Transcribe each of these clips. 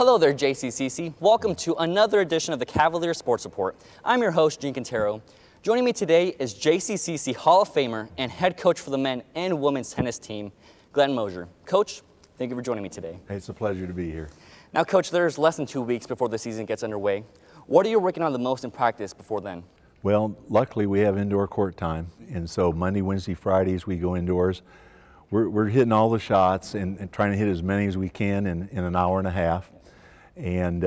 Hello there, JCCC. Welcome to another edition of the Cavalier Sports Report. I'm your host, Cantero. Joining me today is JCCC Hall of Famer and head coach for the men and women's tennis team, Glen Moser. Coach, thank you for joining me today. Hey, it's a pleasure to be here. Now, Coach, there's less than 2 weeks before the season gets underway. What are you working on the most in practice before then? Well, luckily we have indoor court time, and so Monday, Wednesday, Fridays we go indoors. We're hitting all the shots and trying to hit as many as we can in an hour and a half. And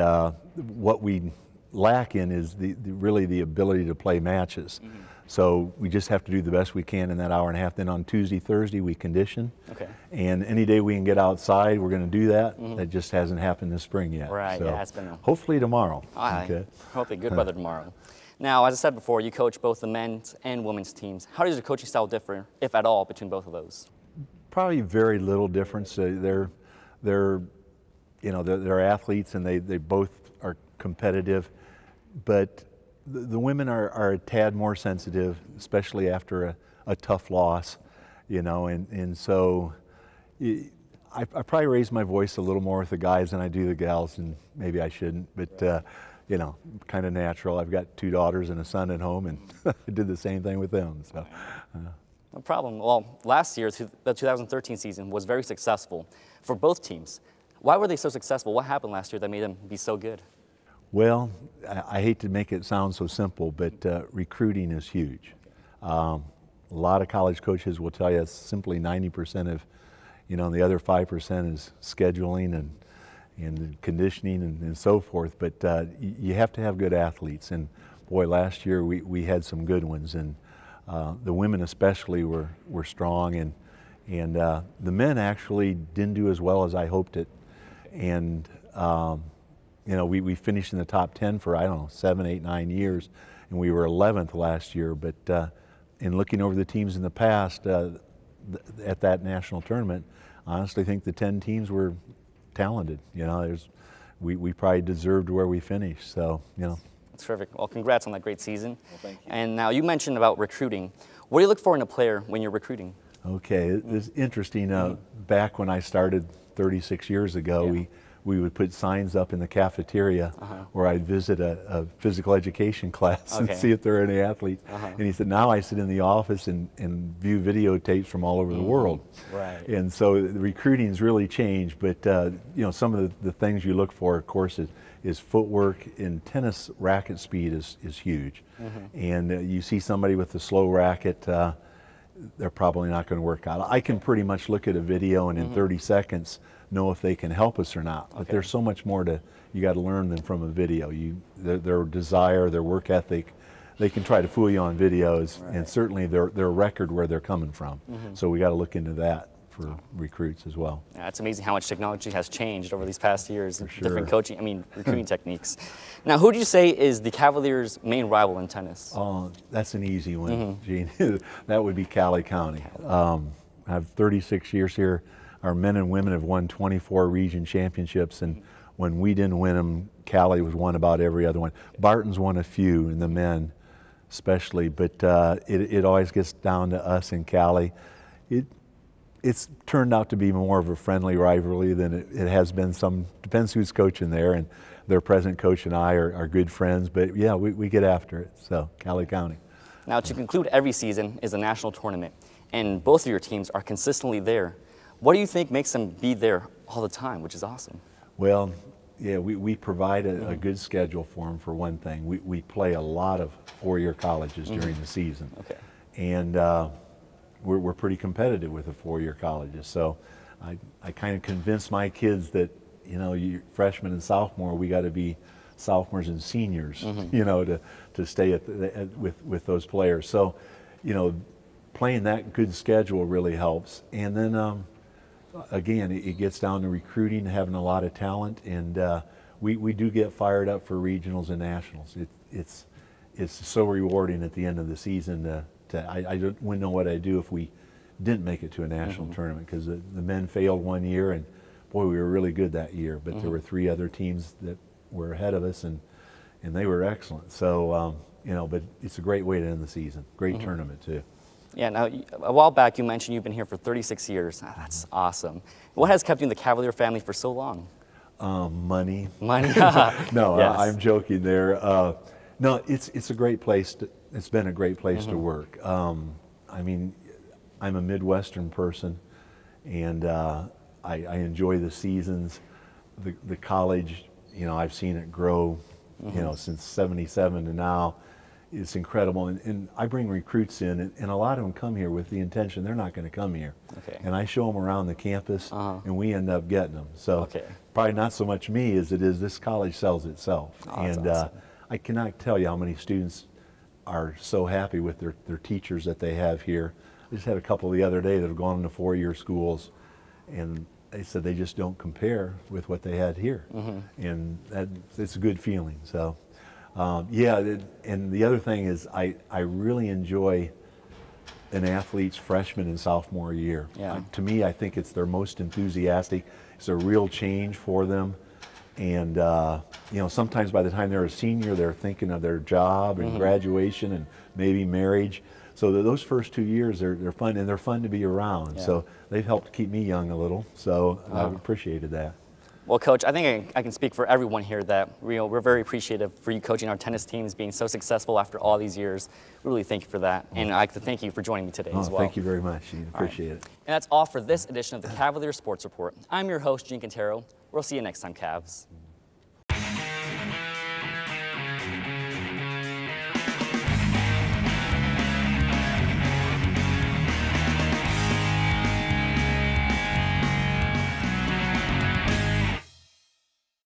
what we lack in is really the ability to play matches. Mm-hmm. So we just have to do the best we can in that hour and a half. Then on Tuesday, Thursday, we condition. Okay. And any day we can get outside, we're going to do that. Mm-hmm. That just hasn't happened this spring yet. Right, so yeah, it's been hopefully tomorrow. Okay. Hopefully good weather tomorrow. Now, as I said before, you coach both the men's and women's teams. How does your coaching style differ, if at all, between both of those? Probably very little difference. They're athletes and they both are competitive, but the women are a tad more sensitive, especially after a tough loss, and so I probably raise my voice a little more with the guys than I do the gals, and maybe I shouldn't, but kind of natural. I've got 2 daughters and a son at home, and I did the same thing with them. So. No problem. Well, last year, the 2013 season was very successful for both teams. Why were they so successful? What happened last year that made them be so good? Well, I hate to make it sound so simple, but recruiting is huge. A lot of college coaches will tell you it's simply 90% of, the other 5% is scheduling and conditioning and so forth. But you have to have good athletes. And boy, last year we had some good ones. And the women especially were strong. And the men actually didn't do as well as I hoped it. And we finished in the top 10 for, 7, 8, 9 years, and we were 11th last year. But in looking over the teams in the past at that national tournament, I honestly think the 10 teams were talented. We probably deserved where we finished. So, That's terrific. Well, congrats on that great season. Well, thank you. And now you mentioned about recruiting. What do you look for in a player when you're recruiting? Okay, it's interesting. Back when I started 36 years ago, we would put signs up in the cafeteria where I'd visit a physical education class and see if there are any athletes. And he said, now I sit in the office and view videotapes from all over the world. Right. And so the recruiting's really changed, but some of the things you look for, of course, is footwork. And tennis racket speed is huge. And you see somebody with a slow racket, they're probably not going to work out. I can pretty much look at a video and in 30 seconds know if they can help us or not. But there's so much more you got to learn than from a video. Their desire, their work ethic, they can try to fool you on videos, and certainly their record where they're coming from. So we got to look into that for recruits as well. Yeah, it's amazing how much technology has changed over these past years. Different recruiting techniques. Now, who do you say is the Cavaliers' main rival in tennis? Oh, that's an easy one, Gene. That would be Cali County. I have 36 years here. Our men and women have won 24 region championships, and when we didn't win them, Cali was won about every other one. Barton's won a few, and the men especially, but it always gets down to us in Cali. It's turned out to be more of a friendly rivalry than it has been. Depends who's coaching there, and their present coach and I are good friends, but yeah, we get after it, so Cali County. Now, to conclude every season is a national tournament, and both of your teams are consistently there. What do you think makes them be there all the time, which is awesome? Well, yeah, we provide a good schedule for them, for one thing. We play a lot of 4-year colleges during the season. Okay. And we're pretty competitive with the 4-year colleges. So I kind of convince my kids that, you freshmen and sophomore, we got to be sophomores and seniors, to stay with those players. So, playing that good schedule really helps. And then, again, it gets down to recruiting, having a lot of talent, and we do get fired up for regionals and nationals. It's so rewarding at the end of the season. I wouldn't know what I'd do if we didn't make it to a national tournament, because the men failed one year, and boy, we were really good that year. But there were 3 other teams that were ahead of us, and they were excellent. So but it's a great way to end the season. Great tournament too. Yeah, now, a while back you mentioned you've been here for 36 years. That's awesome. What has kept you in the Cavalier family for so long? Money. Money. No, Yes. I'm joking there. No, it's a great place. It's been a great place to work. I mean, I'm a Midwestern person, and I enjoy the seasons. The college, you know, I've seen it grow, you know, since '77 to now. It's incredible, and I bring recruits in, and a lot of them come here with the intention they're not going to come here. Okay. And I show them around the campus, and we end up getting them. So Okay. probably not so much me as it is this college sells itself. Oh, that's And awesome. I cannot tell you how many students are so happy with their teachers that they have here. I just had a couple the other day that have gone into four-year schools, and they said they just don't compare with what they had here. And it's a good feeling. So. Yeah, and the other thing is I really enjoy an athlete's freshman and sophomore year. Yeah. To me, I think it's their most enthusiastic. It's a real change for them. And, you know, sometimes by the time they're a senior, they're thinking of their job and graduation and maybe marriage. So those first 2 years, they're fun, and they're fun to be around. Yeah. So they've helped keep me young a little. So I've appreciated that. Well, Coach, I think I can speak for everyone here that we're very appreciative for you coaching our tennis teams, being so successful after all these years. We really thank you for that, and I'd like to thank you for joining me today as well. Thank you very much. Appreciate it. And that's all for this edition of the Cavalier Sports Report. I'm your host, Gene Cantero. We'll see you next time, Cavs.